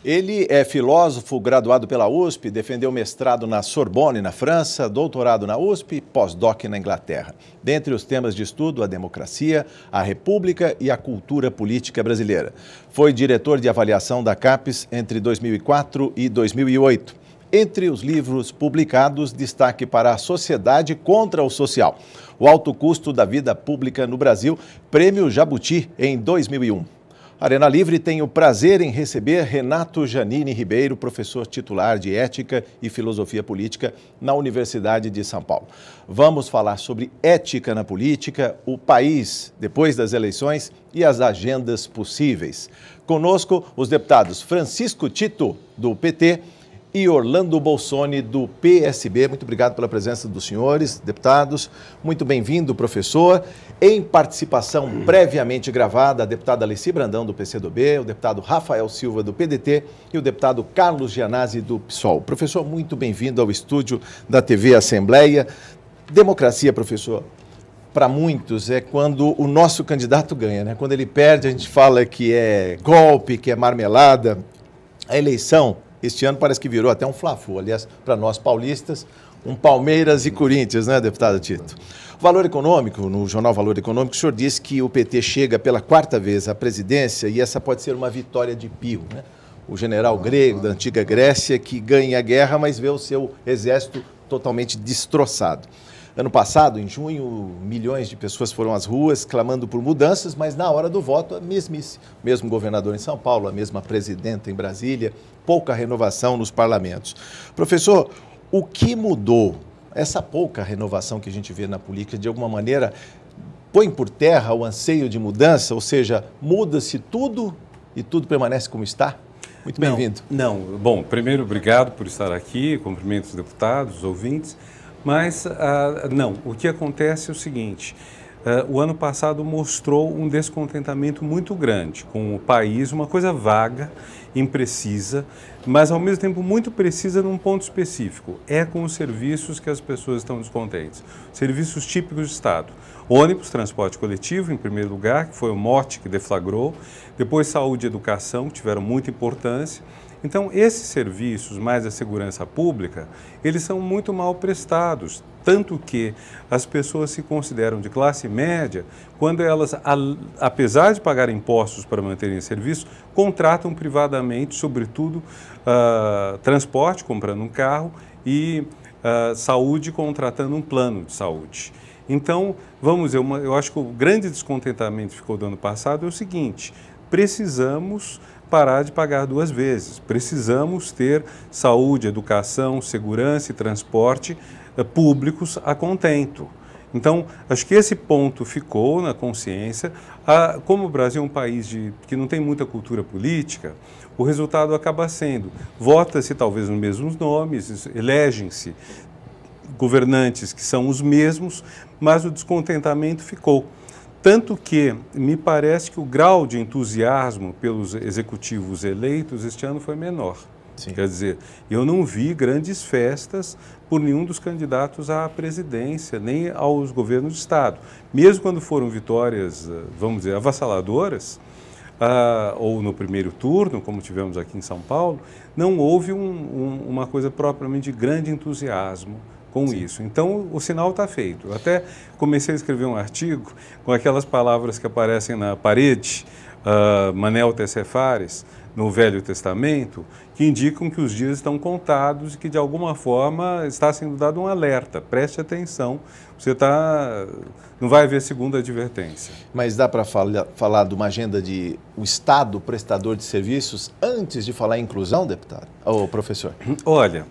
Ele é filósofo graduado pela USP, defendeu mestrado na Sorbonne, na França, doutorado na USP e pós-doc na Inglaterra. Dentre os temas de estudo, a democracia, a república e a cultura política brasileira. Foi diretor de avaliação da CAPES entre 2004 e 2008. Entre os livros publicados, destaque para a Sociedade contra o Social. O alto custo da vida pública no Brasil, Prêmio Jabuti em 2001. Arena Livre tem o prazer em receber Renato Giannini Ribeiro, professor titular de Ética e Filosofia Política na Universidade de São Paulo. Vamos falar sobre ética na política, o país depois das eleições e as agendas possíveis. Conosco os deputados Francisco Tito, do PT, e Orlando Bolsoni, do PSB. Muito obrigado pela presença dos senhores deputados. Muito bem-vindo, professor. Em participação previamente gravada, a deputada Alessi Brandão, do PCdoB, o deputado Rafael Silva, do PDT e o deputado Carlos Gianazzi, do PSOL. Professor, muito bem-vindo ao estúdio da TV Assembleia. Democracia, professor, para muitos é quando o nosso candidato ganha, né? Quando ele perde, a gente fala que é golpe, que é marmelada. A eleição este ano parece que virou até um fla-flu, aliás, para nós paulistas, um Palmeiras e Corinthians, né, deputado Tito? Valor Econômico, no jornal Valor Econômico, o senhor disse que o PT chega pela quarta vez à presidência e essa pode ser uma vitória de Pirro, né? O general grego da antiga Grécia que ganha a guerra, mas vê o seu exército totalmente destroçado. Ano passado, em junho, milhões de pessoas foram às ruas clamando por mudanças, mas na hora do voto, a mesmice. Mesmo governador em São Paulo, a mesma presidenta em Brasília, pouca renovação nos parlamentos. Professor, o que mudou? Essa pouca renovação que a gente vê na política, de alguma maneira, põe por terra o anseio de mudança? Ou seja, muda-se tudo e tudo permanece como está? Muito bem-vindo. Bom, primeiro, obrigado por estar aqui, cumprimento os deputados, os ouvintes. Mas, não, o que acontece é o seguinte, o ano passado mostrou um descontentamento muito grande com o país, uma coisa vaga, imprecisa, mas ao mesmo tempo muito precisa num ponto específico, é com os serviços que as pessoas estão descontentes, serviços típicos de Estado. Ônibus, transporte coletivo, em primeiro lugar, que foi o mote que deflagrou, depois saúde e educação, que tiveram muita importância. Então, esses serviços, mais a segurança pública, eles são muito mal prestados, tanto que as pessoas se consideram de classe média quando elas, apesar de pagar impostos para manterem serviço, contratam privadamente, sobretudo, transporte, comprando um carro, e saúde, contratando um plano de saúde. Então, vamos dizer, eu acho que o grande descontentamento que ficou do ano passado é o seguinte: precisamos parar de pagar duas vezes. Precisamos ter saúde, educação, segurança e transporte públicos a contento. Então, acho que esse ponto ficou na consciência. Como o Brasil é um país que não tem muita cultura política, o resultado acaba sendo, vota-se talvez nos mesmos nomes, elegem-se governantes que são os mesmos, mas o descontentamento ficou. Tanto que me parece que o grau de entusiasmo pelos executivos eleitos este ano foi menor. Sim. Quer dizer, eu não vi grandes festas por nenhum dos candidatos à presidência, nem aos governos de Estado. Mesmo quando foram vitórias, vamos dizer, avassaladoras, ou no primeiro turno, como tivemos aqui em São Paulo, não houve uma coisa propriamente de grande entusiasmo com Sim. isso. Então, o sinal está feito. Eu até comecei a escrever um artigo com aquelas palavras que aparecem na parede, Manel Tecefares, no Velho Testamento, que indicam que os dias estão contados e que, de alguma forma, está sendo dado um alerta. Preste atenção, não vai haver segunda advertência. Mas dá para falar de uma agenda de o Estado prestador de serviços antes de falar em inclusão, deputado? Ou professor? Olha,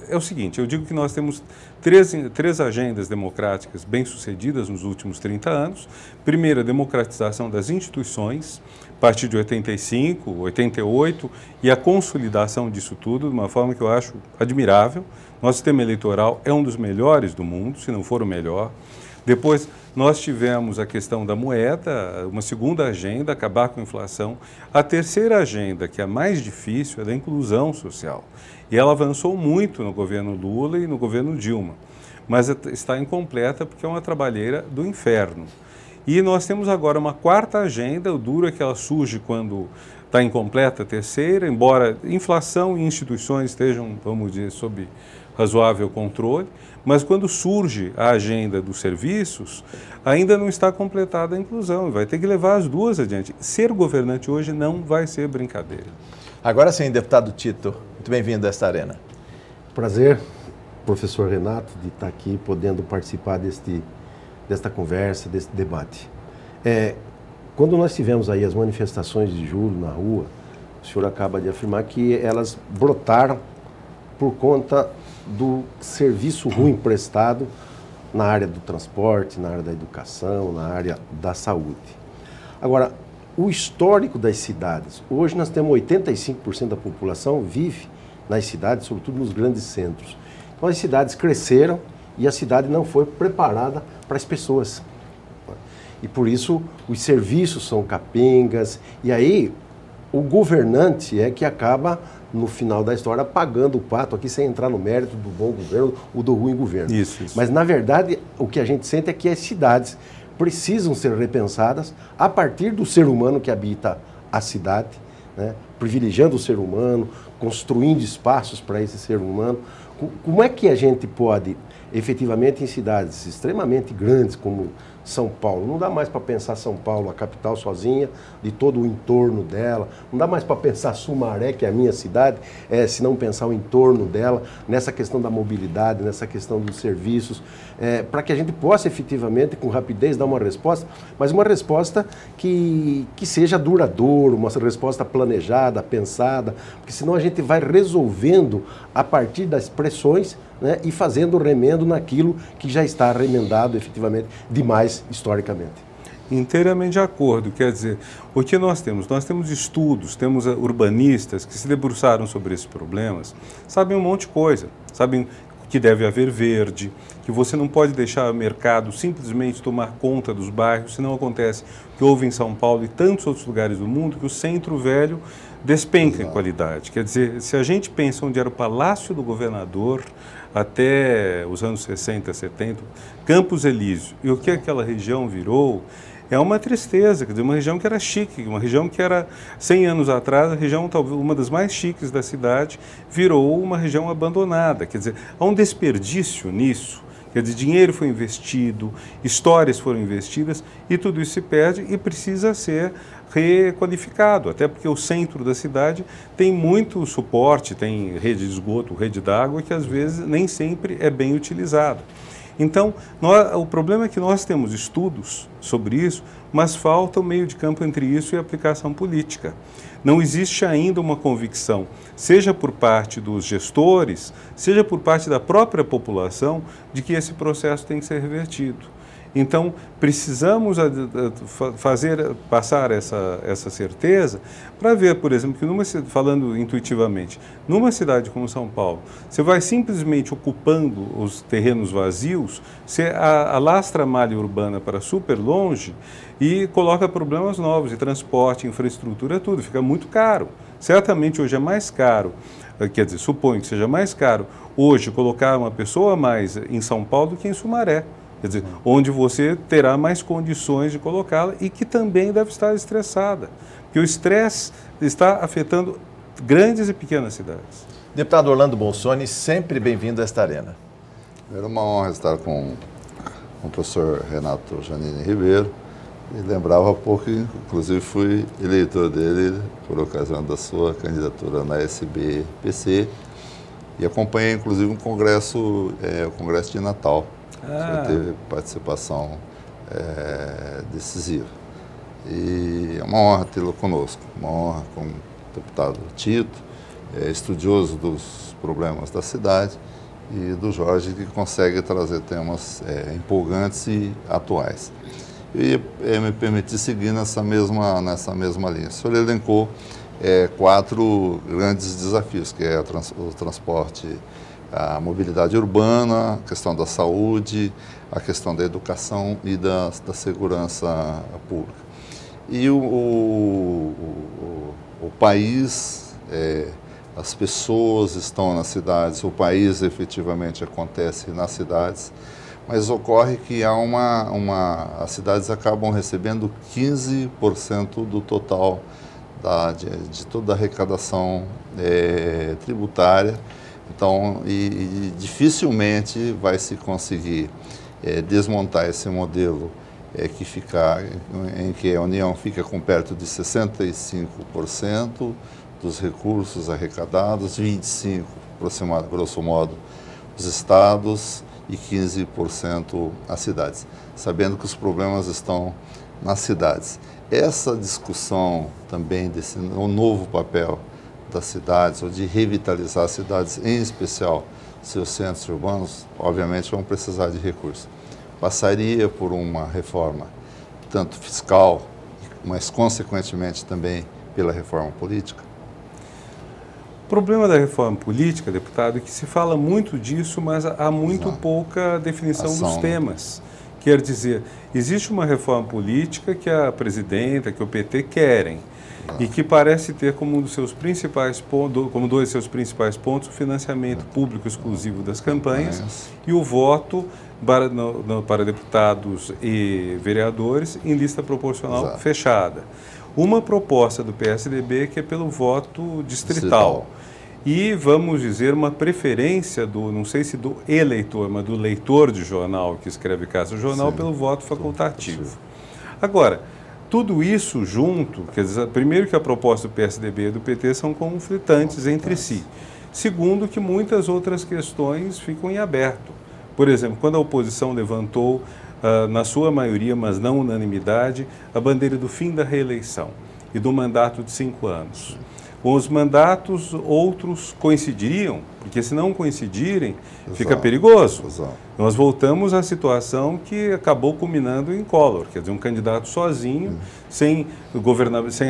é o seguinte, eu digo que nós temos três agendas democráticas bem-sucedidas nos últimos 30 anos. Primeiro, a democratização das instituições, a partir de 85, 88, e a consolidação disso tudo de uma forma que eu acho admirável. Nosso sistema eleitoral é um dos melhores do mundo, se não for o melhor. Depois, nós tivemos a questão da moeda, uma segunda agenda, acabar com a inflação. A terceira agenda, que é a mais difícil, é da inclusão social. E ela avançou muito no governo Lula e no governo Dilma, mas está incompleta porque é uma trabalheira do inferno. E nós temos agora uma quarta agenda, o duro é que ela surge quando está em completa terceira, embora inflação e instituições estejam, vamos dizer, sob razoável controle, mas quando surge a agenda dos serviços, ainda não está completada a inclusão, e vai ter que levar as duas adiante. Ser governante hoje não vai ser brincadeira. Agora sim, deputado Tito, muito bem-vindo a esta arena. Prazer, professor Renato, de estar aqui podendo participar desta conversa, deste debate. Quando nós tivemos aí as manifestações de julho na rua, o senhor acaba de afirmar que elas brotaram por conta do serviço ruim prestado na área do transporte, na área da educação, na área da saúde. Agora, o histórico das cidades, hoje nós temos 85% da população vive nas cidades, sobretudo nos grandes centros. Então as cidades cresceram e a cidade não foi preparada para as pessoas. E por isso os serviços são capengas, e aí o governante é que acaba, no final da história, pagando o pato aqui sem entrar no mérito do bom governo ou do ruim governo. Isso. Mas, na verdade, o que a gente sente é que as cidades precisam ser repensadas a partir do ser humano que habita a cidade, né? Privilegiando o ser humano, construindo espaços para esse ser humano. Como é que a gente pode, efetivamente, em cidades extremamente grandes como São Paulo, não dá mais para pensar São Paulo, a capital sozinha, de todo o entorno dela, não dá mais para pensar Sumaré, que é a minha cidade, se não pensar o entorno dela, nessa questão da mobilidade, nessa questão dos serviços, para que a gente possa efetivamente, com rapidez, dar uma resposta, mas uma resposta que seja duradoura, uma resposta planejada, pensada, porque senão a gente vai resolvendo a partir das pressões, né, e fazendo remendo naquilo que já está remendado efetivamente demais historicamente. Inteiramente de acordo, quer dizer, o que nós temos? Nós temos estudos, temos urbanistas que se debruçaram sobre esses problemas, sabem um monte de coisa, sabem que deve haver verde, que você não pode deixar o mercado simplesmente tomar conta dos bairros, senão acontece o que houve em São Paulo e tantos outros lugares do mundo, que o centro velho despenca em qualidade. Quer dizer, se a gente pensa onde era o Palácio do Governador, até os anos 60, 70, Campos Elíseos, e o que aquela região virou, é uma tristeza. Quer dizer, uma região que era chique, uma região que era, 100 anos atrás, a região talvez uma das mais chiques da cidade, virou uma região abandonada. Quer dizer, há um desperdício nisso. Quer dizer, dinheiro foi investido, histórias foram investidas, e tudo isso se perde e precisa ser requalificado, até porque o centro da cidade tem muito suporte, tem rede de esgoto, rede d'água, que às vezes nem sempre é bem utilizado. Então, o problema é que nós temos estudos sobre isso, mas falta o meio de campo entre isso e a aplicação política. Não existe ainda uma convicção, seja por parte dos gestores, seja por parte da própria população, de que esse processo tem que ser revertido. Então, precisamos passar essa certeza para ver, por exemplo, que falando intuitivamente, numa cidade como São Paulo, você vai simplesmente ocupando os terrenos vazios, você alastra a malha urbana para super longe e coloca problemas novos de transporte, infraestrutura, tudo, fica muito caro. Certamente hoje é mais caro, quer dizer, suponho que seja mais caro hoje colocar uma pessoa a mais em São Paulo do que em Sumaré. Quer dizer, onde você terá mais condições de colocá-la e que também deve estar estressada. Porque o estresse está afetando grandes e pequenas cidades. Deputado Orlando Bolsoni, sempre bem-vindo a esta arena. Era uma honra estar com o professor Renato Janine Ribeiro. E lembrava há pouco, inclusive fui eleitor dele por ocasião da sua candidatura na SBPC e acompanhei inclusive o Congresso de Natal. Você teve participação decisiva. E é uma honra tê-lo conosco, uma honra como deputado Tito, estudioso dos problemas da cidade, e do Jorge, que consegue trazer temas empolgantes e atuais. E me permitir seguir nessa mesma linha. O senhor elencou 4 grandes desafios, que é o transporte, a mobilidade urbana, a questão da saúde, a questão da educação e da segurança pública. E o país, as pessoas estão nas cidades, o país efetivamente acontece nas cidades, mas ocorre que as cidades acabam recebendo 15% do total de toda a arrecadação tributária. Então, e dificilmente vai se conseguir desmontar esse modelo em que a União fica com perto de 65% dos recursos arrecadados, 25%, grosso modo, os estados e 15% as cidades, sabendo que os problemas estão nas cidades. Essa discussão também desse novo papel das cidades, ou de revitalizar as cidades, em especial seus centros urbanos, obviamente vão precisar de recursos. Passaria por uma reforma, tanto fiscal, mas consequentemente também pela reforma política? O problema da reforma política, deputado, é que se fala muito disso, mas há muito pouca definição dos temas. Quer dizer, existe uma reforma política que a presidenta, que o PT querem, e que parece ter como dois de seus principais pontos o financiamento público exclusivo das campanhas e o voto para deputados e vereadores em lista proporcional fechada. Uma proposta do PSDB que é pelo voto distrital. E, vamos dizer, uma preferência não sei se do eleitor, mas do leitor de jornal que escreve Casa Jornal, pelo voto facultativo. Agora, tudo isso junto, quer dizer, primeiro que a proposta do PSDB e do PT são conflitantes entre si. Segundo, que muitas outras questões ficam em aberto. Por exemplo, quando a oposição levantou, na sua maioria, mas não unanimidade, a bandeira do fim da reeleição e do mandato de 5 anos. Com os mandatos, outros coincidiriam, porque se não coincidirem, fica perigoso. Nós voltamos à situação que acabou culminando em Collor, quer dizer, um candidato sozinho, sem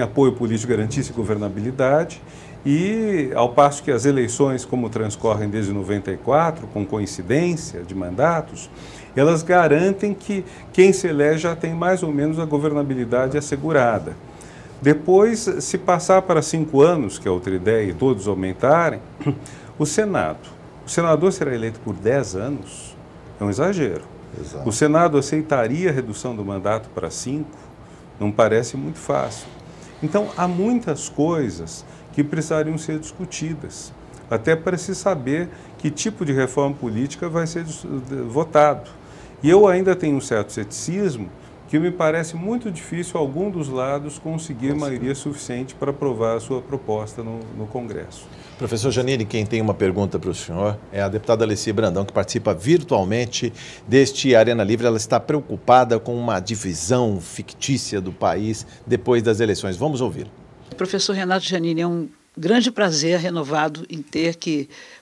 apoio político garantisse governabilidade, e ao passo que as eleições, como transcorrem desde 94, com coincidência de mandatos, elas garantem que quem se elege já tem mais ou menos a governabilidade assegurada. Depois, se passar para 5 anos, que é outra ideia, e todos aumentarem, o senador será eleito por 10 anos? É um exagero. O Senado aceitaria a redução do mandato para 5? Não parece muito fácil. Então, há muitas coisas que precisariam ser discutidas, até para se saber que tipo de reforma política vai ser votado. E eu ainda tenho um certo ceticismo que me parece muito difícil algum dos lados conseguir maioria suficiente para aprovar a sua proposta no Congresso. Professor Janine, quem tem uma pergunta para o senhor é a deputada Alessia Brandão, que participa virtualmente deste Arena Livre. Ela está preocupada com uma divisão fictícia do país depois das eleições. Vamos ouvir. Professor Renato Janine, é um grande prazer renovado em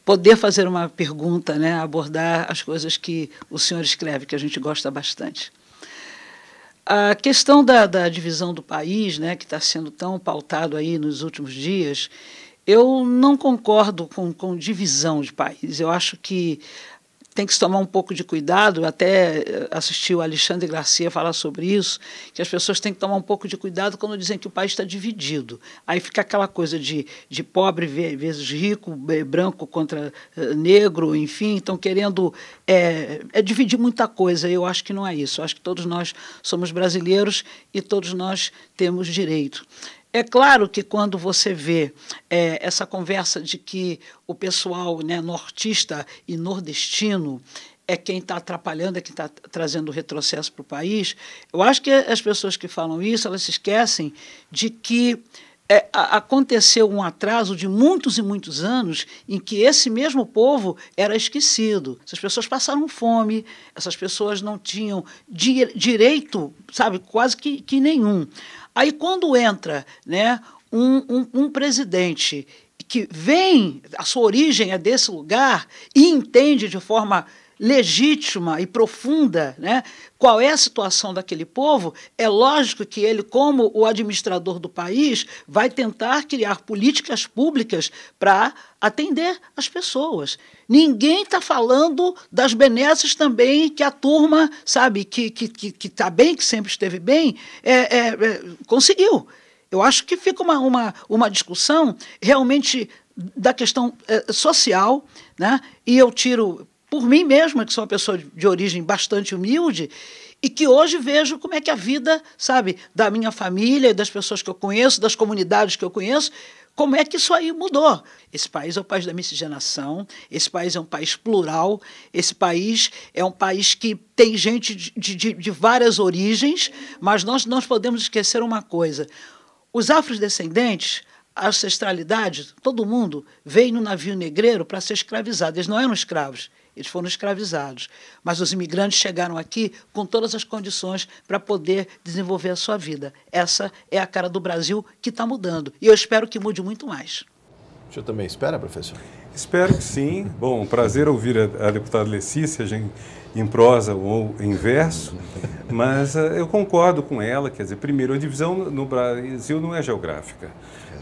poder fazer uma pergunta, né, abordar as coisas que o senhor escreve, que a gente gosta bastante. A questão da divisão do país, né, que está sendo tão pautado aí nos últimos dias, eu não concordo com divisão de país. Eu acho que tem que se tomar um pouco de cuidado, até assisti o Alexandre Garcia falar sobre isso, que as pessoas têm que tomar um pouco de cuidado quando dizem que o país está dividido. Aí fica aquela coisa de pobre vezes rico, branco contra negro, enfim, estão querendo dividir muita coisa. Eu acho que não é isso. Eu acho que todos nós somos brasileiros e todos nós temos direito. É claro que quando você vê essa conversa de que o pessoal, né, nortista e nordestino é quem está atrapalhando, é quem está trazendo retrocesso para o país, eu acho que as pessoas que falam isso, elas se esquecem de que aconteceu um atraso de muitos e muitos anos em que esse mesmo povo era esquecido. Essas pessoas passaram fome, essas pessoas não tinham direito, sabe, quase que nenhum. Aí, quando entra, né, um presidente que vem, a sua origem é desse lugar, e entende de forma legítima e profunda, né, qual é a situação daquele povo, é lógico que ele, como o administrador do país, vai tentar criar políticas públicas para atender as pessoas. Ninguém está falando das benesses também que a turma, sabe, que está bem, que sempre esteve bem, conseguiu. Eu acho que fica uma discussão realmente da questão social, né, e eu tiro por mim mesma, que sou uma pessoa de origem bastante humilde, e que hoje vejo como é que a vida, sabe, da minha família, das pessoas que eu conheço, das comunidades que eu conheço, como é que isso aí mudou. Esse país é o país da miscigenação, esse país é um país plural, esse país é um país que tem gente de várias origens, mas nós não podemos esquecer uma coisa. Os afrodescendentes, a ancestralidade, todo mundo veio no navio negreiro para ser escravizado. Eles não eram escravos, eles foram escravizados. Mas os imigrantes chegaram aqui com todas as condições para poder desenvolver a sua vida. Essa é a cara do Brasil que está mudando. E eu espero que mude muito mais. O senhor também espera, professor? Espero que sim. Bom, prazer ouvir a deputada Leci, seja em prosa ou em verso, mas eu concordo com ela. Quer dizer, primeiro, a divisão no Brasil não é geográfica.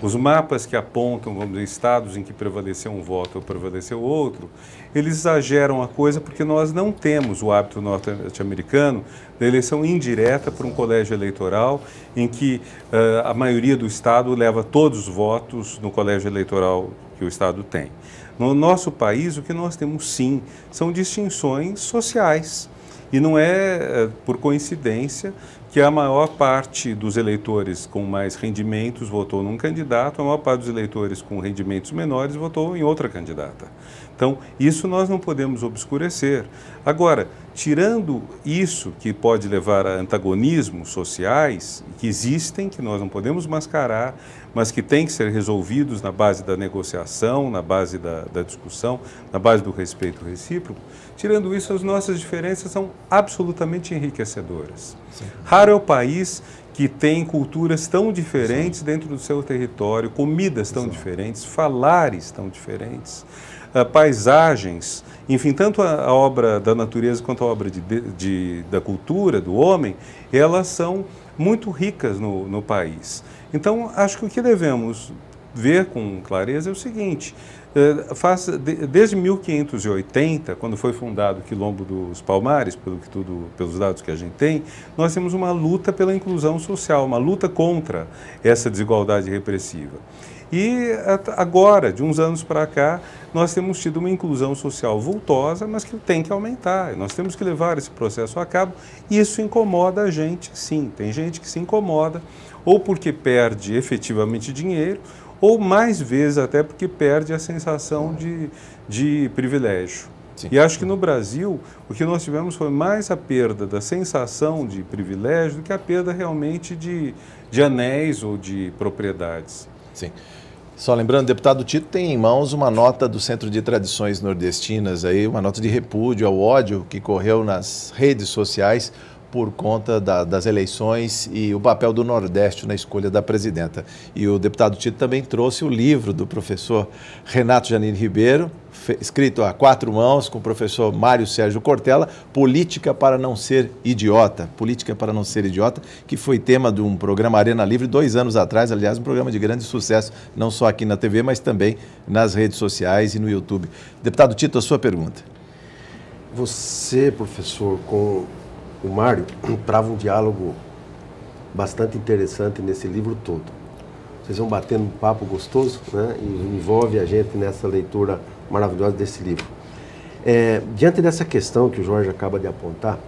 Os mapas que apontam, vamos dizer, estados em que prevaleceu um voto ou prevaleceu outro, eles exageram a coisa porque nós não temos o hábito norte-americano da eleição indireta por um colégio eleitoral em que a maioria do estado leva todos os votos no colégio eleitoral que o estado tem. No nosso país, o que nós temos sim são distinções sociais. E não é por coincidência que a maior parte dos eleitores com mais rendimentos votou num candidato, a maior parte dos eleitores com rendimentos menores votou em outra candidata. Então, isso nós não podemos obscurecer. Agora, tirando isso que pode levar a antagonismos sociais, que existem, que nós não podemos mascarar, mas que têm que ser resolvidos na base da negociação, na base da discussão, na base do respeito recíproco, tirando isso, as nossas diferenças são absolutamente enriquecedoras. Sim. Raro é o país que tem culturas tão diferentes dentro do seu território, comidas tão diferentes, falares tão diferentes, paisagens, enfim, tanto a obra da natureza quanto a obra da cultura, do homem, elas são muito ricas no país. Então, acho que o que devemos ver com clareza é o seguinte: desde 1580, quando foi fundado o Quilombo dos Palmares, pelos dados que a gente tem, nós temos uma luta pela inclusão social, uma luta contra essa desigualdade repressiva. E agora, de uns anos para cá, nós temos tido uma inclusão social vultosa, mas que tem que aumentar. Nós temos que levar esse processo a cabo e isso incomoda a gente, sim. Tem gente que se incomoda, ou porque perde efetivamente dinheiro, ou mais vezes até porque perde a sensação de privilégio. Sim. E acho que no Brasil, o que nós tivemos foi mais a perda da sensação de privilégio do que a perda realmente de anéis ou de propriedades. Sim. Só lembrando, o deputado Tito tem em mãos uma nota do Centro de Tradições Nordestinas, aí, uma nota de repúdio ao ódio que correu nas redes sociais por conta das eleições e o papel do Nordeste na escolha da presidenta. E o deputado Tito também trouxe o livro do professor Renato Janine Ribeiro, escrito a 4 mãos, com o professor Mário Sérgio Cortella, Política para não ser idiota. Política para não ser idiota, que foi tema de um programa Arena Livre 2 anos atrás, aliás, um programa de grande sucesso, não só aqui na TV, mas também nas redes sociais e no YouTube. Deputado Tito, a sua pergunta. Você, professor, com o Mário, trava um diálogo bastante interessante nesse livro todo. Vocês vão batendo um papo gostoso, né? E envolve a gente nessa leitura maravilhosa desse livro. Diante dessa questão que o Jorge acaba de apontar,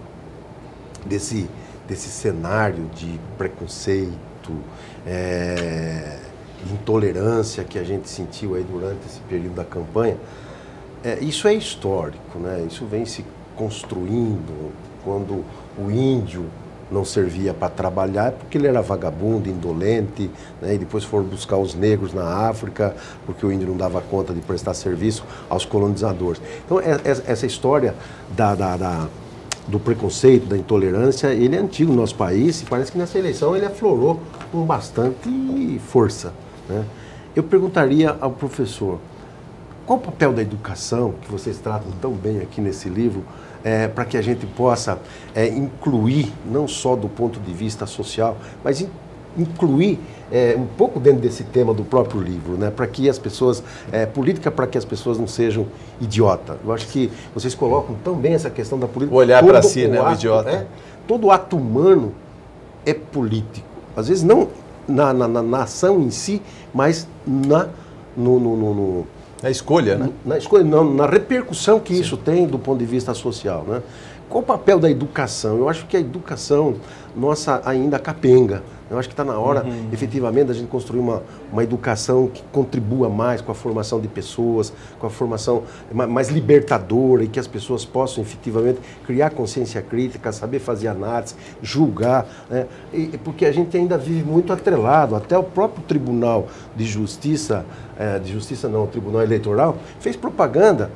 desse cenário de preconceito, de intolerância que a gente sentiu aí durante esse período da campanha, isso é histórico, né? Isso vem se construindo quando o índio não servia para trabalhar porque ele era vagabundo, indolente, né? E depois foram buscar os negros na África porque o índio não dava conta de prestar serviço aos colonizadores. Então, essa história do preconceito, da intolerância, ele é antigo no nosso país e parece que nessa eleição ele aflorou com bastante força, né? Eu perguntaria ao professor, qual o papel da educação, que vocês tratam tão bem aqui nesse livro, para que a gente possa incluir, não só do ponto de vista social, mas incluir um pouco dentro desse tema do próprio livro, né? Para que as pessoas, política para que as pessoas não sejam idiotas. Eu acho que vocês colocam tão bem essa questão da política. Olhar para si, né, o idiota. Todo ato humano é político. Às vezes não na ação em si, mas Na escolha, né? Na escolha, não, na repercussão que isso tem do ponto de vista social, né? Qual o papel da educação? Eu acho que a educação nossa ainda capenga. Eu acho que está na hora, efetivamente, da gente construir uma educação que contribua mais com a formação de pessoas, com a formação mais libertadora e que as pessoas possam, efetivamente, criar consciência crítica, saber fazer análise, julgar, né? Porque a gente ainda vive muito atrelado. Até o próprio Tribunal de Justiça, o Tribunal Eleitoral, fez propaganda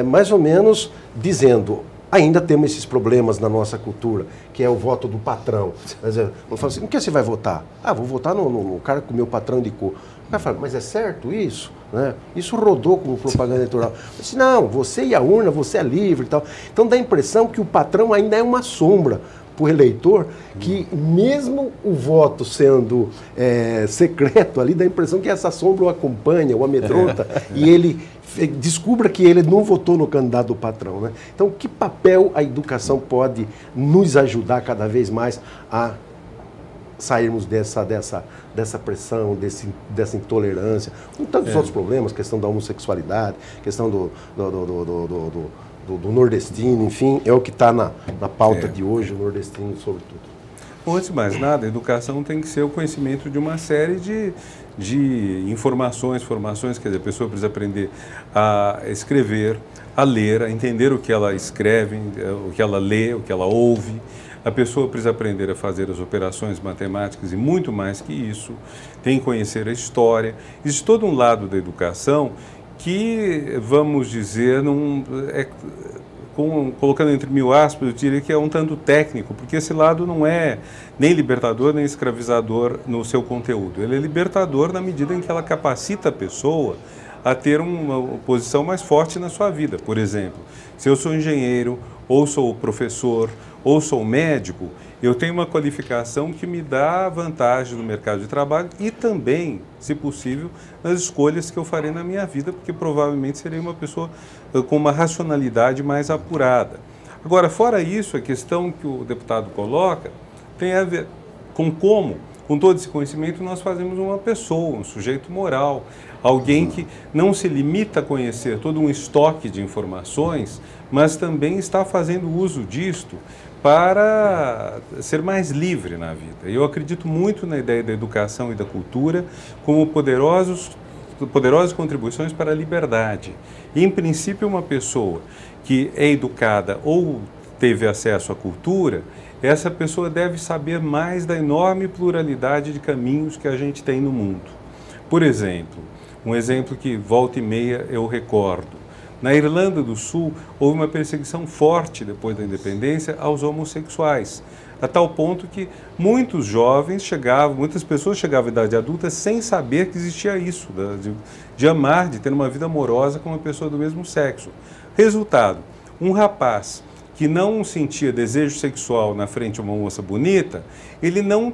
mais ou menos dizendo: ainda temos esses problemas na nossa cultura, que é o voto do patrão. Eu falo assim: no que você vai votar? Ah, vou votar no cara que o meu patrão indicou. O cara fala: mas é certo isso? Né? Isso rodou como propaganda eleitoral. Eu disse: não, você e a urna, você é livre e tal. Então dá a impressão que o patrão ainda é uma sombra para o eleitor, que mesmo o voto sendo secreto ali, dá a impressão que essa sombra o acompanha, o amedronta, e ele descubra que ele não votou no candidato do patrão, né? Então, que papel a educação pode nos ajudar cada vez mais a sairmos dessa pressão, dessa intolerância, com tantos outros problemas, questão da homossexualidade, questão do nordestino, enfim, é o que está na pauta de hoje, o nordestino sobretudo. Bom, antes de mais nada, a educação tem que ser o conhecimento de uma série de informações, formações, quer dizer, a pessoa precisa aprender a escrever, a ler, a entender o que ela escreve, o que ela lê, o que ela ouve. A pessoa precisa aprender a fazer as operações matemáticas e muito mais que isso. Tem que conhecer a história. Existe todo um lado da educação que, vamos dizer, colocando entre mil aspas, eu diria que é um tanto técnico, porque esse lado não é nem libertador nem escravizador no seu conteúdo. Ele é libertador na medida em que ela capacita a pessoa a ter uma posição mais forte na sua vida. Por exemplo, se eu sou engenheiro, ou sou professor, ou sou médico, eu tenho uma qualificação que me dá vantagem no mercado de trabalho e também, se possível, nas escolhas que eu farei na minha vida, porque provavelmente serei uma pessoa com uma racionalidade mais apurada. Agora, fora isso, a questão que o deputado coloca tem a ver com como, com todo esse conhecimento, nós fazemos uma pessoa, um sujeito moral, alguém que não se limita a conhecer todo um estoque de informações, mas também está fazendo uso disto para ser mais livre na vida. Eu acredito muito na ideia da educação e da cultura como poderosas contribuições para a liberdade. E, em princípio, uma pessoa que é educada ou teve acesso à cultura, essa pessoa deve saber mais da enorme pluralidade de caminhos que a gente tem no mundo. Por exemplo, um exemplo que volta e meia eu recordo. Na Irlanda do Sul, houve uma perseguição forte depois da independência aos homossexuais, a tal ponto que muitas pessoas chegavam à idade adulta sem saber que existia isso, de amar, de ter uma vida amorosa com uma pessoa do mesmo sexo. Resultado, um rapaz que não sentia desejo sexual na frente de uma moça bonita, ele não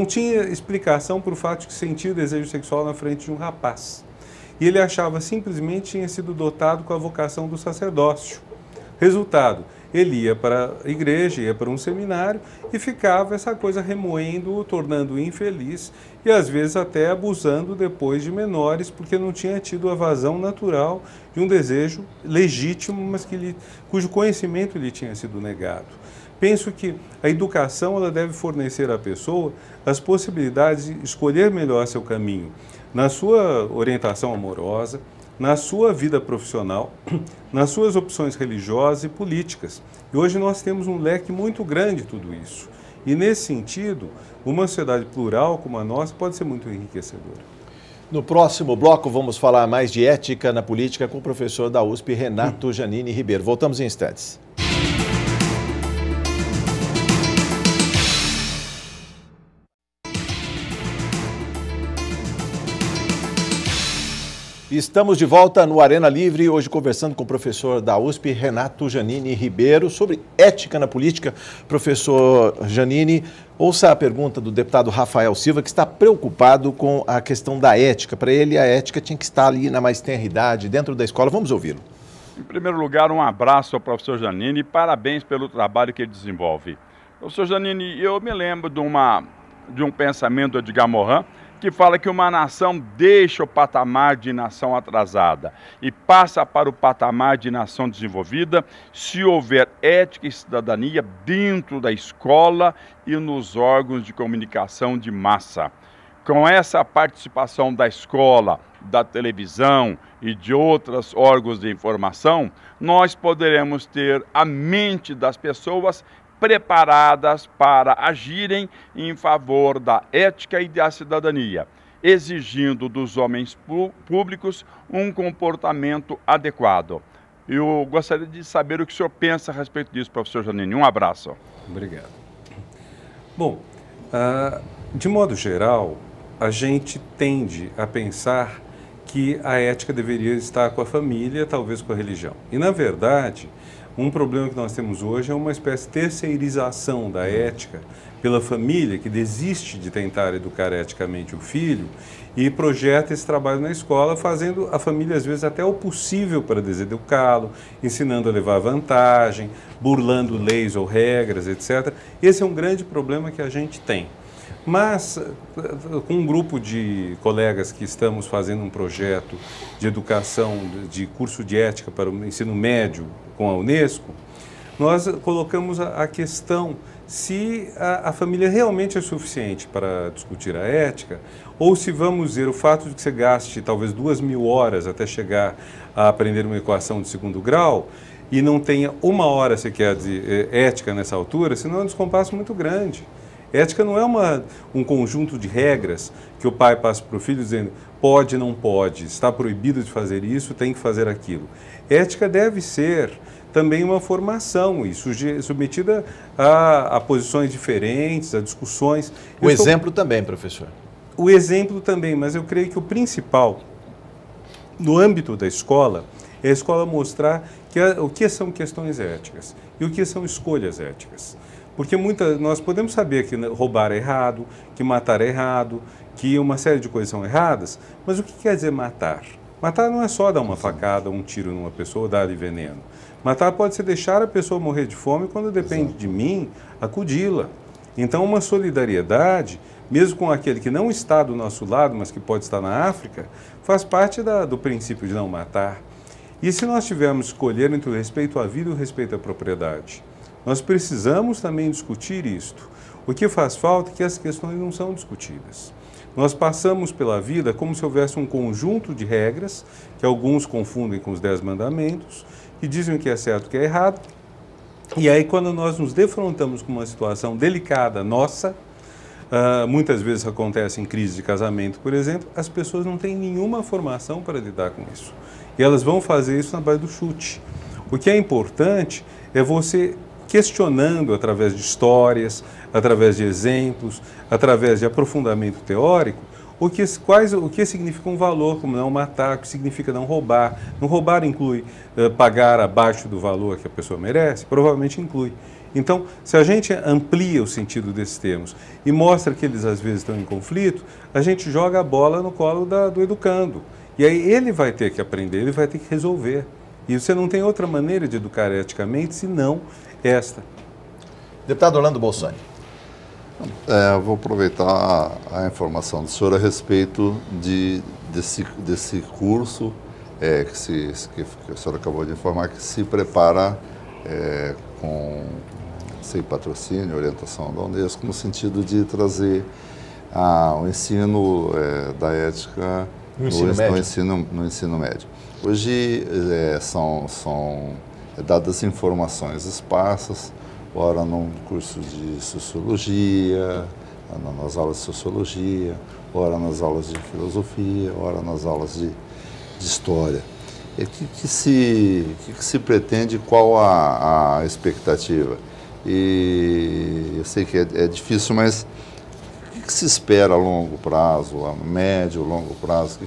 tinha explicação para o fato de que sentia desejo sexual na frente de um rapaz. E ele achava simplesmente que tinha sido dotado com a vocação do sacerdócio. Resultado, ele ia para a igreja, ia para um seminário e ficava essa coisa remoendo-o, tornando-o infeliz e às vezes até abusando depois de menores, porque não tinha tido a vazão natural de um desejo legítimo, mas cujo conhecimento lhe tinha sido negado. Penso que a educação ela deve fornecer à pessoa as possibilidades de escolher melhor seu caminho na sua orientação amorosa, na sua vida profissional, nas suas opções religiosas e políticas. E hoje nós temos um leque muito grande de tudo isso. E nesse sentido, uma sociedade plural como a nossa pode ser muito enriquecedora. No próximo bloco vamos falar mais de ética na política com o professor da USP, Renato Janini Ribeiro. Voltamos em instantes. Estamos de volta no Arena Livre, hoje conversando com o professor da USP, Renato Janini Ribeiro, sobre ética na política. Professor Janini, ouça a pergunta do deputado Rafael Silva, que está preocupado com a questão da ética. Para ele, a ética tinha que estar ali na mais tenra idade, dentro da escola. Vamos ouvi-lo. Em primeiro lugar, um abraço ao professor Janini e parabéns pelo trabalho que ele desenvolve. Professor Janini, eu me lembro de um pensamento de Edgar Morin, que fala que uma nação deixa o patamar de nação atrasada e passa para o patamar de nação desenvolvida se houver ética e cidadania dentro da escola e nos órgãos de comunicação de massa. Com essa participação da escola, da televisão e de outros órgãos de informação, nós poderemos ter a mente das pessoas preparadas para agirem em favor da ética e da cidadania, exigindo dos homens públicos um comportamento adequado. Eu gostaria de saber o que o senhor pensa a respeito disso, professor Giannini. Um abraço. Obrigado. Bom, de modo geral, a gente tende a pensar que a ética deveria estar com a família, talvez com a religião. E, na verdade, um problema que nós temos hoje é uma espécie de terceirização da ética pela família, que desiste de tentar educar eticamente o filho e projeta esse trabalho na escola, fazendo a família, às vezes, até o possível para deseducá-lo, ensinando a levar vantagem, burlando leis ou regras, etc. Esse é um grande problema que a gente tem. Mas, com um grupo de colegas que estamos fazendo um projeto de educação, de curso de ética para o ensino médio com a Unesco, nós colocamos a questão se a família realmente é suficiente para discutir a ética, ou se vamos ver o fato de que você gaste talvez 2.000 horas até chegar a aprender uma equação de segundo grau e não tenha 1 hora sequer de ética nessa altura, senão é um descompasso muito grande. Ética não é um conjunto de regras que o pai passa para o filho dizendo pode, não pode, está proibido de fazer isso, tem que fazer aquilo. Ética deve ser também uma formação e submetida a posições diferentes, a discussões. O exemplo também, professor. O exemplo também, mas eu creio que o principal no âmbito da escola é a escola mostrar o que são questões éticas e o que são escolhas éticas. Porque nós podemos saber que roubar é errado, que matar é errado, que uma série de coisas são erradas, mas o que quer dizer matar? Matar não é só dar uma facada, um tiro numa pessoa ou dar-lhe veneno. Matar pode ser deixar a pessoa morrer de fome quando depende de mim, acudi-la. Então, uma solidariedade, mesmo com aquele que não está do nosso lado, mas que pode estar na África, faz parte do princípio de não matar. E se nós tivermos escolher entre o respeito à vida e o respeito à propriedade? Nós precisamos também discutir isto. O que faz falta é que as questões não são discutidas. Nós passamos pela vida como se houvesse um conjunto de regras, que alguns confundem com os 10 mandamentos, que dizem o que é certo e o que é errado. E aí, quando nós nos defrontamos com uma situação delicada nossa, muitas vezes acontece em crise de casamento, por exemplo, as pessoas não têm nenhuma formação para lidar com isso. E elas vão fazer isso na base do chute. O que é importante é você questionando através de histórias, através de exemplos, através de aprofundamento teórico, o que significa um valor, como não matar, o que significa não roubar. Não roubar inclui pagar abaixo do valor que a pessoa merece? Provavelmente inclui. Então, se a gente amplia o sentido desses termos e mostra que eles às vezes estão em conflito, a gente joga a bola no colo do educando. E aí ele vai ter que aprender, ele vai ter que resolver. E você não tem outra maneira de educar eticamente senão esta. Deputado Orlando Bolsani. Vou aproveitar a informação do senhor a respeito desse curso que o senhor acabou de informar, que se prepara sem patrocínio, orientação da Unesco, no sentido de trazer o ensino da ética no ensino médio. Hoje são dadas informações esparsas, ora num curso de sociologia, nas aulas de sociologia, ora nas aulas de filosofia, ora nas aulas de história. E o que se pretende, qual a expectativa? E eu sei que é difícil, mas o que se espera a longo prazo, a médio, longo prazo?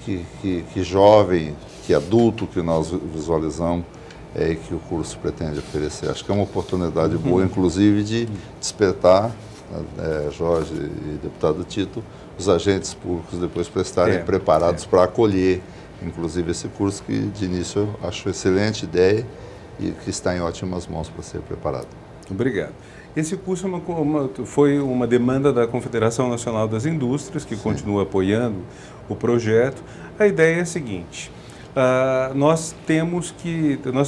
Que jovem, que adulto que nós visualizamos que o curso pretende oferecer? Acho que é uma oportunidade boa, inclusive, de despertar, Jorge e deputado Tito, os agentes públicos depois para estarem preparados para acolher, inclusive, esse curso que, de início, eu acho excelente ideia e que está em ótimas mãos para ser preparado. Obrigado. Esse curso foi uma demanda da Confederação Nacional das Indústrias, que continua apoiando o projeto. A ideia é a seguinte: nós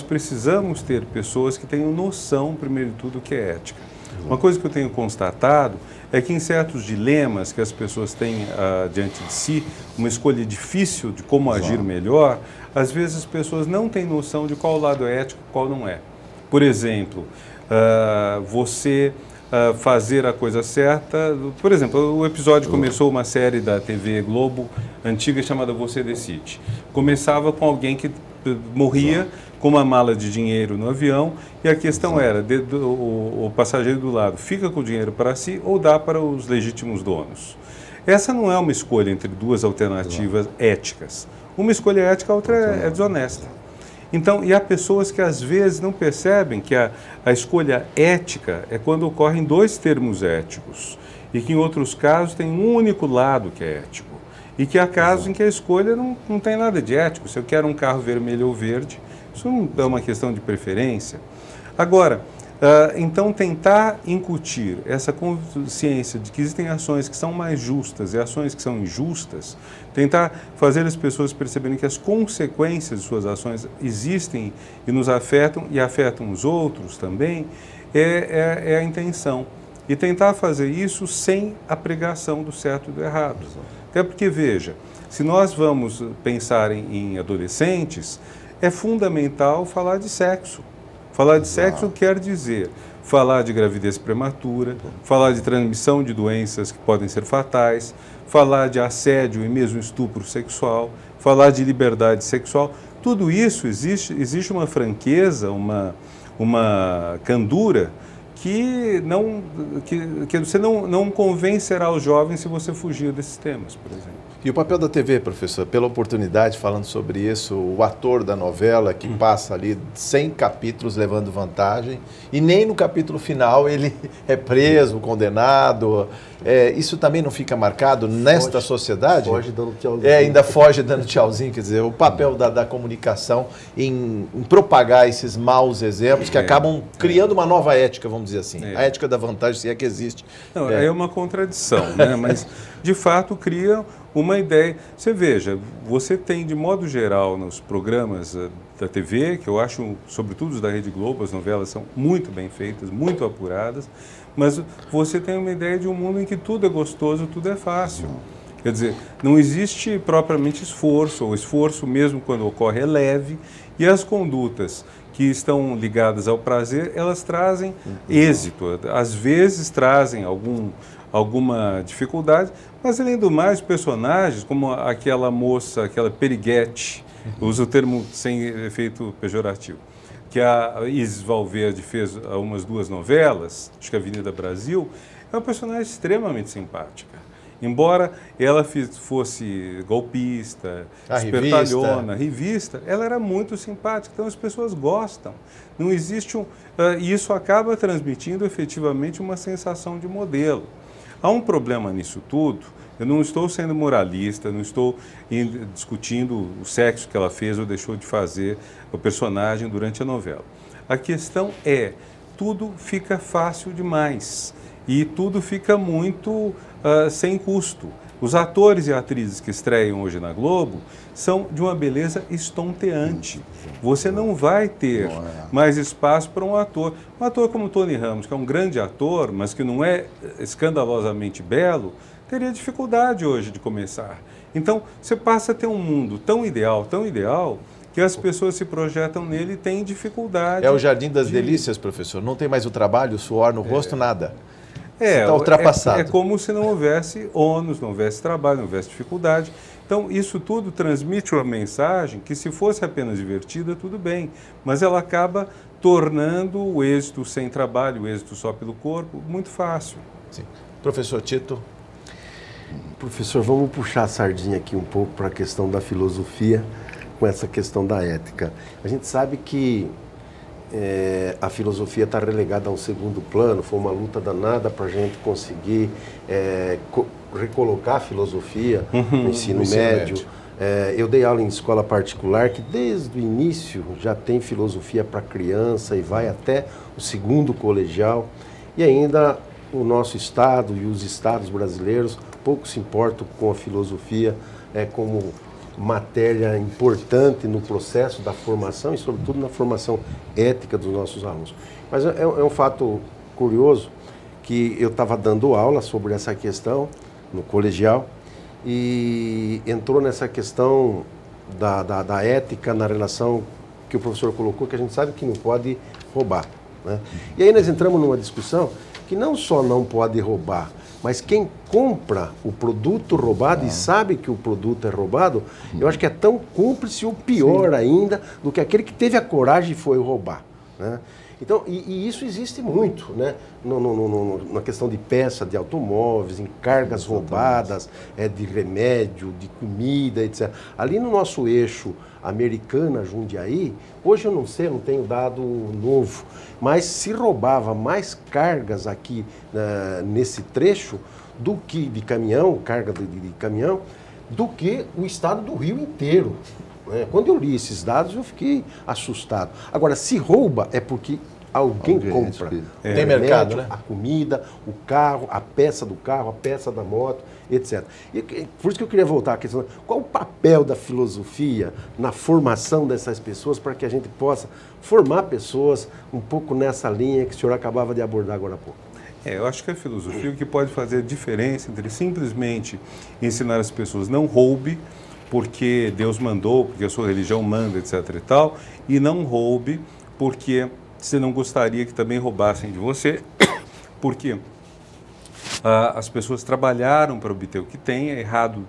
precisamos ter pessoas que tenham noção, primeiro de tudo, do que é ética. Uma coisa que eu tenho constatado é que em certos dilemas que as pessoas têm diante de si, uma escolha difícil de como agir melhor, às vezes as pessoas não têm noção de qual lado é ético e qual não é. Por exemplo, você fazer a coisa certa. Por exemplo, o episódio começou uma série da TV Globo antiga chamada Você Decide. Começava com alguém que morria com uma mala de dinheiro no avião e a questão era, o passageiro do lado fica com o dinheiro para si ou dá para os legítimos donos. Essa não é uma escolha entre duas alternativas éticas. Uma escolha é ética, a outra é desonesta. Então, e há pessoas que às vezes não percebem que a escolha ética é quando ocorrem dois termos éticos e que em outros casos tem um único lado que é ético. E que há casos em que a escolha não tem nada de ético. Se eu quero um carro vermelho ou verde, isso não é uma questão de preferência. Agora, então tentar incutir essa consciência de que existem ações que são mais justas e ações que são injustas, tentar fazer as pessoas perceberem que as consequências de suas ações existem e nos afetam e afetam os outros também, é a intenção. E tentar fazer isso sem a pregação do certo e do errado. Até porque, veja, se nós vamos pensar em adolescentes, é fundamental falar de sexo. Falar de sexo quer dizer falar de gravidez prematura, falar de transmissão de doenças que podem ser fatais, falar de assédio e mesmo estupro sexual, falar de liberdade sexual. Tudo isso existe uma franqueza, uma candura que você não convencerá os jovens se você fugir desses temas, por exemplo. E o papel da TV, professor, pela oportunidade, falando sobre isso, o ator da novela que passa ali 100 capítulos levando vantagem e nem no capítulo final ele é preso, condenado. Isso também não fica marcado nesta sociedade? Foge dando tchauzinho. Ainda foge dando tchauzinho, quer dizer, o papel da comunicação em propagar esses maus exemplos que acabam criando uma nova ética, vamos dizer assim. A ética da vantagem, se é que existe. Não, é uma contradição, né? Mas de fato cria uma ideia. Você veja, você tem de modo geral nos programas da TV, que eu acho, sobretudo os da Rede Globo, as novelas são muito bem feitas, muito apuradas, mas você tem uma ideia de um mundo em que tudo é gostoso, tudo é fácil. Quer dizer, não existe propriamente esforço, ou esforço mesmo quando ocorre é leve, e as condutas que estão ligadas ao prazer, elas trazem êxito, às vezes trazem alguma dificuldade, mas além do mais, personagens como aquela moça, aquela Periguete, uso o termo sem efeito pejorativo, que a Isis Valverde fez umas 2 novelas, acho que Avenida Brasil, é uma personagem extremamente simpática. Embora ela fosse golpista, espertalhona, revista, ela era muito simpática, então as pessoas gostam. Não existe e isso acaba transmitindo efetivamente uma sensação de modelo. Há um problema nisso tudo. Eu não estou sendo moralista, não estou discutindo o sexo que ela fez ou deixou de fazer o personagem durante a novela. A questão é, tudo fica fácil demais e tudo fica muito sem custo. Os atores e atrizes que estreiam hoje na Globo são de uma beleza estonteante. Você não vai ter mais espaço para um ator. Um ator como Tony Ramos, que é um grande ator, mas que não é escandalosamente belo, teria dificuldade hoje de começar. Então, você passa a ter um mundo tão ideal, que as pessoas se projetam nele e têm dificuldade. É o jardim das delícias, professor. Não tem mais o trabalho, o suor no rosto, nada. Está ultrapassado. É como se não houvesse ônus, não houvesse trabalho, não houvesse dificuldade. Então, isso tudo transmite uma mensagem que, se fosse apenas divertida, tudo bem. Mas ela acaba tornando o êxito sem trabalho, o êxito só pelo corpo, muito fácil. Sim. Professor Tito. Professor, vamos puxar a sardinha aqui um pouco para a questão da filosofia com essa questão da ética. A gente sabe que a filosofia está relegada a um segundo plano, foi uma luta danada para a gente conseguir recolocar a filosofia no ensino médio. Eu dei aula em escola particular que desde o início já tem filosofia para criança e vai até o segundo colegial. E ainda o nosso Estado e os Estados brasileiros pouco se importam com a filosofia como matéria importante no processo da formação e, sobretudo, na formação ética dos nossos alunos. Mas é um fato curioso que eu estava dando aula sobre essa questão no colegial e entrou nessa questão da ética na relação que o professor colocou, que a gente sabe que não pode roubar, né? E aí nós entramos numa discussão que não só não pode roubar, mas quem compra o produto roubado e sabe que o produto é roubado, eu acho que é tão cúmplice ou pior ainda do que aquele que teve a coragem e foi roubar, né? Então, e isso existe muito, né? Na questão de peça de automóveis, em cargas roubadas, de remédio, de comida, etc. Ali no nosso eixo Americana-Jundiaí, hoje eu não sei, eu não tenho dado novo, mas se roubava mais cargas aqui nesse trecho do que de caminhão, carga de caminhão, do que o estado do Rio inteiro. Quando eu li esses dados, eu fiquei assustado. Agora, se rouba, é porque alguém compra. Tem mercado, né? A comida, o carro, a peça do carro, a peça da moto, etc. E por isso que eu queria voltar à questão, qual o papel da filosofia na formação dessas pessoas para que a gente possa formar pessoas um pouco nessa linha que o senhor acabava de abordar agora há pouco? Eu acho que a filosofia, o que pode fazer a diferença entre simplesmente ensinar as pessoas não roube, porque Deus mandou, porque a sua religião manda, etc. e tal, e não roube porque você não gostaria que também roubassem de você, porque as pessoas trabalharam para obter o que têm, é errado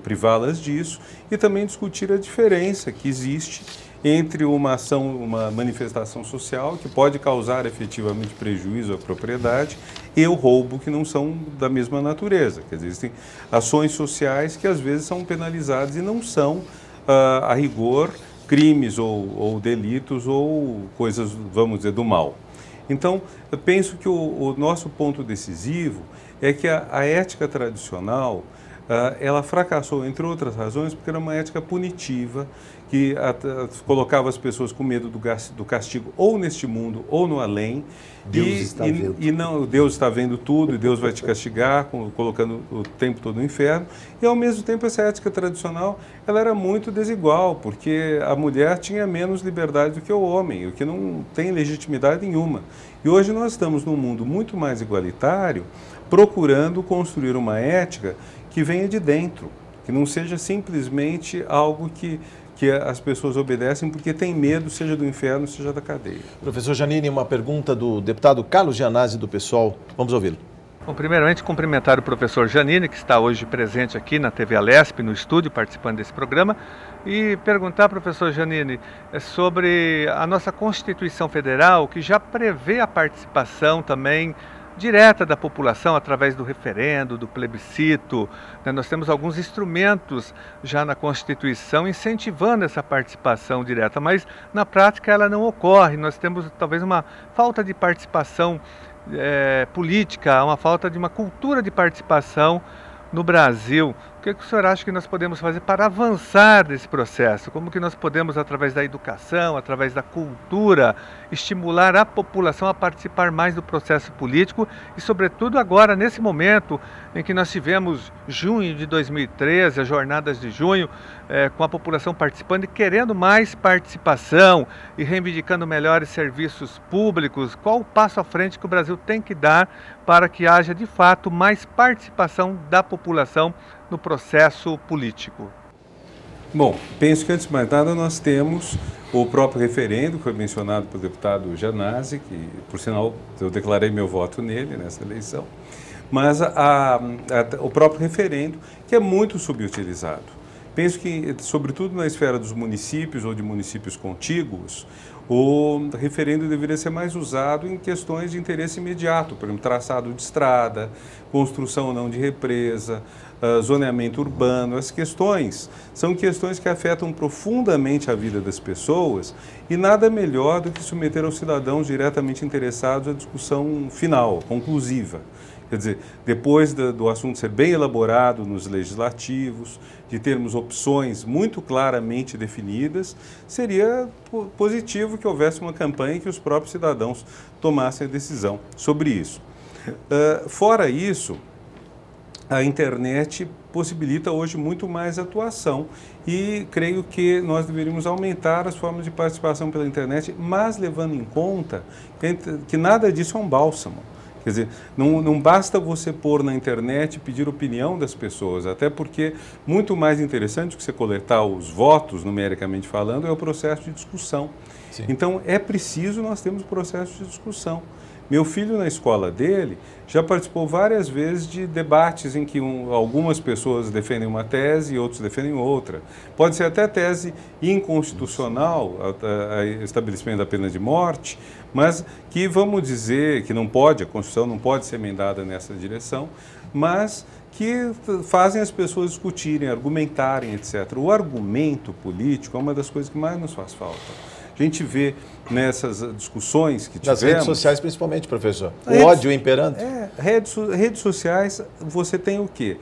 privá-las disso, e também discutir a diferença que existe entre uma ação, uma manifestação social que pode causar efetivamente prejuízo à propriedade e o roubo, que não são da mesma natureza. Quer dizer, existem ações sociais que às vezes são penalizadas e não são, a rigor, crimes ou delitos ou coisas, vamos dizer, do mal. Então, eu penso que o nosso ponto decisivo é que a ética tradicional, ela fracassou, entre outras razões, porque era uma ética punitiva, que colocava as pessoas com medo do castigo ou neste mundo ou no além. Deus está vendo. E não, Deus está vendo tudo e Deus vai te castigar, colocando o tempo todo no inferno. E, ao mesmo tempo, essa ética tradicional ela era muito desigual, porque a mulher tinha menos liberdade do que o homem, o que não tem legitimidade nenhuma. E hoje nós estamos num mundo muito mais igualitário, procurando construir uma ética que venha de dentro, que não seja simplesmente algo que as pessoas obedecem porque tem medo, seja do inferno, seja da cadeia. Professor Giannini, uma pergunta do deputado Carlos Gianazzi, do PSOL. Vamos ouvi-lo. Bom, primeiramente, cumprimentar o professor Giannini, que está hoje presente aqui na TV Alesp, no estúdio, participando desse programa, e perguntar, professor Giannini, sobre a nossa Constituição Federal, que já prevê a participação também direta da população através do referendo, do plebiscito, né? Nós temos alguns instrumentos já na Constituição incentivando essa participação direta, mas na prática ela não ocorre. Nós temos talvez uma falta de participação política, uma falta de uma cultura de participação no Brasil. O que o senhor acha que nós podemos fazer para avançar nesse processo? Como que nós podemos, através da educação, através da cultura, estimular a população a participar mais do processo político e, sobretudo, agora, nesse momento em que nós tivemos junho de 2013, as jornadas de junho, com a população participando e querendo mais participação e reivindicando melhores serviços públicos, qual o passo à frente que o Brasil tem que dar para que haja, de fato, mais participação da população no processo político? Bom, penso que antes de mais nada nós temos o próprio referendo, que foi mencionado pelo deputado Gianazzi, que, por sinal, eu declarei meu voto nele nessa eleição, mas o próprio referendo, que é muito subutilizado. Penso que, sobretudo na esfera dos municípios ou de municípios contíguos, o referendo deveria ser mais usado em questões de interesse imediato, por exemplo, traçado de estrada, construção ou não de represa, zoneamento urbano. As questões são questões que afetam profundamente a vida das pessoas e nada melhor do que submeter aos cidadãos diretamente interessados à discussão final, conclusiva. Quer dizer, depois do assunto ser bem elaborado nos legislativos, de termos opções muito claramente definidas, seria positivo que houvesse uma campanha e que os próprios cidadãos tomassem a decisão sobre isso. Fora isso, a internet possibilita hoje muito mais atuação e creio que nós deveríamos aumentar as formas de participação pela internet, mas levando em conta que nada disso é um bálsamo. Quer dizer, não basta você pôr na internet e pedir opinião das pessoas, até porque muito mais interessante que você coletar os votos, numericamente falando, é o processo de discussão. Sim. Então, é preciso nós termos processo de discussão. Meu filho, na escola dele, já participou várias vezes de debates em que algumas pessoas defendem uma tese e outros defendem outra. Pode ser até tese inconstitucional, estabelecimento da pena de morte, mas que vamos dizer que não pode, a Constituição não pode ser emendada nessa direção, mas que fazem as pessoas discutirem, argumentarem, etc. O argumento político é uma das coisas que mais nos faz falta. A gente vê nessas discussões que tivemos... Nas redes sociais, principalmente, professor. O ódio imperando. Redes sociais, você tem o quê?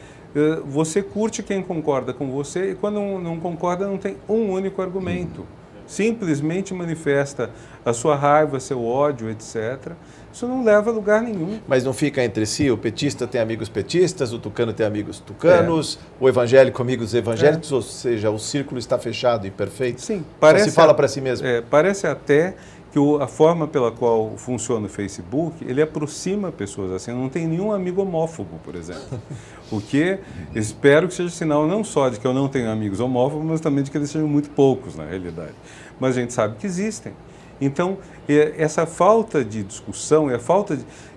Você curte quem concorda com você e quando não concorda não tem um único argumento. Simplesmente manifesta a sua raiva, seu ódio, etc. Isso não leva a lugar nenhum. Mas não fica entre si? O petista tem amigos petistas, o tucano tem amigos tucanos, o evangélico amigos evangélicos, ou seja, o círculo está fechado e perfeito? Sim. Parece, se fala para si mesmo. Parece até que a forma pela qual funciona o Facebook, ele aproxima pessoas assim, não tem nenhum amigo homófobo, por exemplo. O que espero que seja sinal não só de que eu não tenho amigos homófobos, mas também de que eles sejam muito poucos, na realidade. Mas a gente sabe que existem. Então, essa falta de discussão,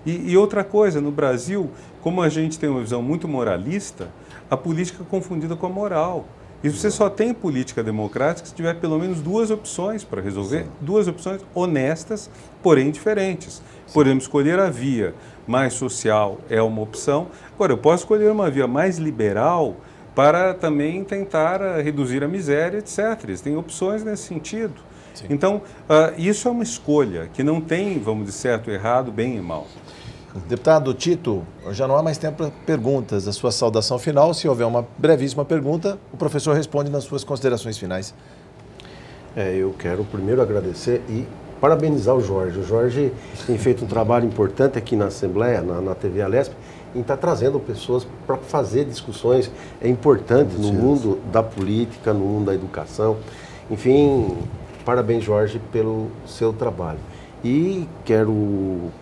e outra coisa, no Brasil, como a gente tem uma visão muito moralista, a política é confundida com a moral. E você só tem política democrática se tiver pelo menos duas opções para resolver, Sim. duas opções honestas, porém diferentes. Sim. Podemos escolher a via mais social, é uma opção. Agora, eu posso escolher uma via mais liberal para também tentar reduzir a miséria, etc. Tem opções nesse sentido. Sim. Então, isso é uma escolha que não tem, vamos dizer, certo, errado, bem e mal. Deputado Tito, já não há mais tempo para perguntas. A sua saudação final, se houver uma brevíssima pergunta, o professor responde nas suas considerações finais. Eu quero primeiro agradecer e parabenizar o Jorge. O Jorge tem feito um trabalho importante aqui na Assembleia, na TV Alesp, em estar trazendo pessoas para fazer discussões importantes no mundo da política, no mundo da educação. Enfim, parabéns, Jorge, pelo seu trabalho. E quero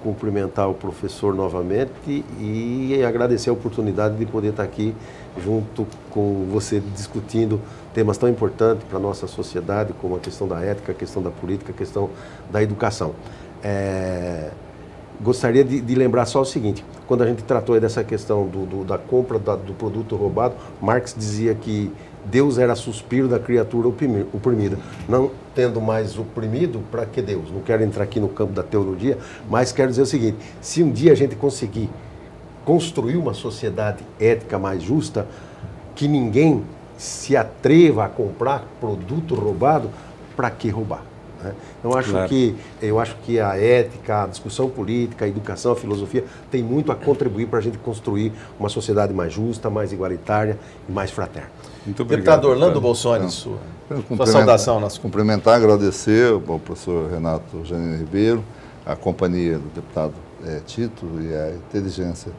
cumprimentar o professor novamente e agradecer a oportunidade de poder estar aqui junto com você discutindo temas tão importantes para a nossa sociedade, como a questão da ética, a questão da política, a questão da educação. Gostaria de lembrar só o seguinte, quando a gente tratou aí dessa questão da compra do produto roubado, Marx dizia que Deus era suspiro da criatura oprimida. Não tendo mais oprimido, para que Deus? Não quero entrar aqui no campo da teologia, mas quero dizer o seguinte, se um dia a gente conseguir construir uma sociedade ética mais justa, que ninguém se atreva a comprar produto roubado, para que roubar? Eu acho que a ética, a discussão política, a educação, a filosofia tem muito a contribuir para a gente construir uma sociedade mais justa, mais igualitária e mais fraterna. Muito obrigado. Deputado Orlando Bolsoni, sua saudação. Cumprimentar, agradecer ao professor Renato Janine Ribeiro, a companhia do deputado Tito e a inteligência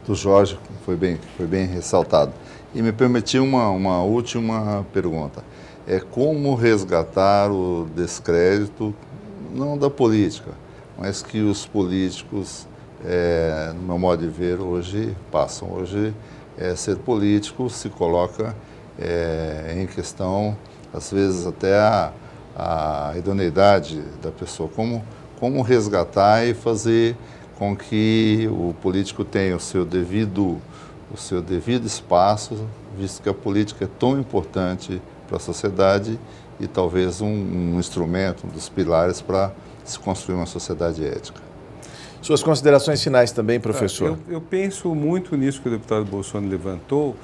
do Jorge, que foi bem ressaltado. E me permitir uma última pergunta. Como resgatar o descrédito, não da política, mas que os políticos, no meu modo de ver, hoje passam. Hoje, ser político se coloca em questão, às vezes até a idoneidade da pessoa. Como resgatar e fazer com que o político tenha o seu devido espaço, visto que a política é tão importante para a sociedade e talvez um instrumento, um dos pilares para se construir uma sociedade ética. Suas considerações finais também, professor. Eu penso muito nisso que o deputado Bolsoni levantou.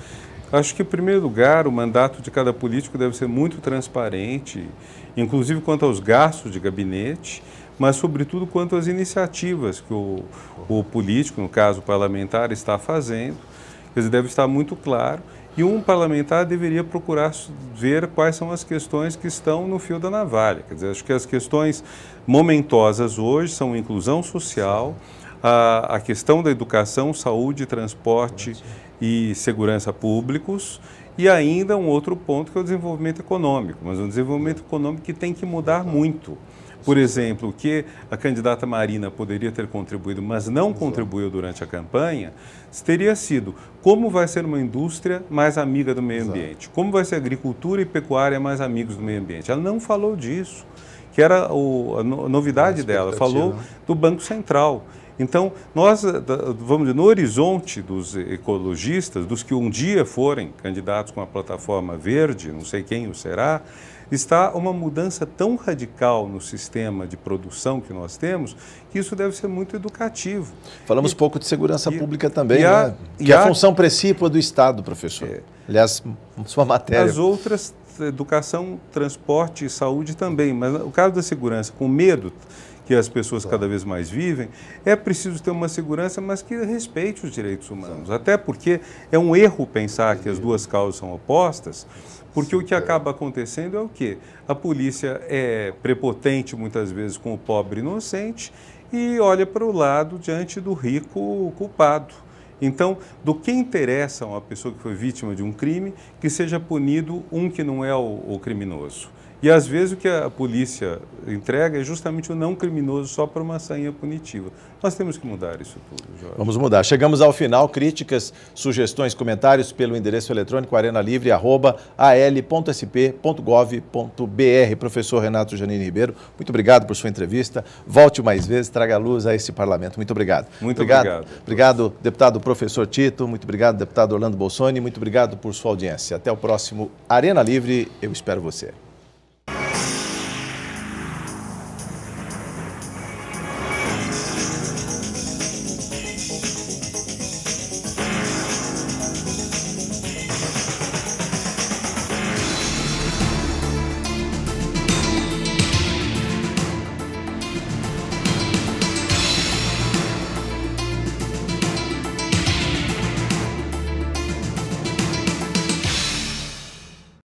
Acho que, em primeiro lugar, o mandato de cada político deve ser muito transparente, inclusive quanto aos gastos de gabinete, mas sobretudo quanto às iniciativas que o político, no caso o parlamentar, está fazendo. Quer dizer, deve estar muito claro. E um parlamentar deveria procurar ver quais são as questões que estão no fio da navalha. Quer dizer, acho que as questões momentosas hoje são inclusão social, a questão da educação, saúde, transporte e segurança públicos, e ainda um outro ponto que é o desenvolvimento econômico, mas um desenvolvimento econômico que tem que mudar muito. Por exemplo, o que a candidata Marina poderia ter contribuído, mas não contribuiu durante a campanha, teria sido como vai ser uma indústria mais amiga do meio ambiente, como vai ser agricultura e pecuária mais amigos do meio ambiente. Ela não falou disso, que era a novidade dela, falou do Banco Central. Então, nós, vamos dizer, no horizonte dos ecologistas, dos que um dia forem candidatos com a plataforma verde, não sei quem o será, está uma mudança tão radical no sistema de produção que nós temos, que isso deve ser muito educativo. Falamos pouco de segurança pública também, né? Que é a função precípua do Estado, professor. Aliás, sua matéria. As outras, educação, transporte e saúde também, mas o caso da segurança, com medo que as pessoas cada vez mais vivem, é preciso ter uma segurança, mas que respeite os direitos humanos. Até porque é um erro pensar que as duas causas são opostas, porque o que acaba acontecendo é o quê? A polícia é prepotente muitas vezes com o pobre inocente e olha para o lado diante do rico culpado. Então, do que interessa a uma pessoa que foi vítima de um crime que seja punido um que não é o criminoso? E às vezes o que a polícia entrega é justamente o não criminoso só para uma sanha punitiva. Nós temos que mudar isso tudo, Jorge. Vamos mudar. Chegamos ao final. Críticas, sugestões, comentários pelo endereço eletrônico arenalivre@al.sp.gov.br. Professor Renato Giannini Ribeiro, muito obrigado por sua entrevista. Volte mais vezes, traga luz a esse parlamento. Muito obrigado. Muito obrigado. Obrigado, deputado professor Tito. Muito obrigado, deputado Orlando Bolsoni. Muito obrigado por sua audiência. Até o próximo Arena Livre. Eu espero você.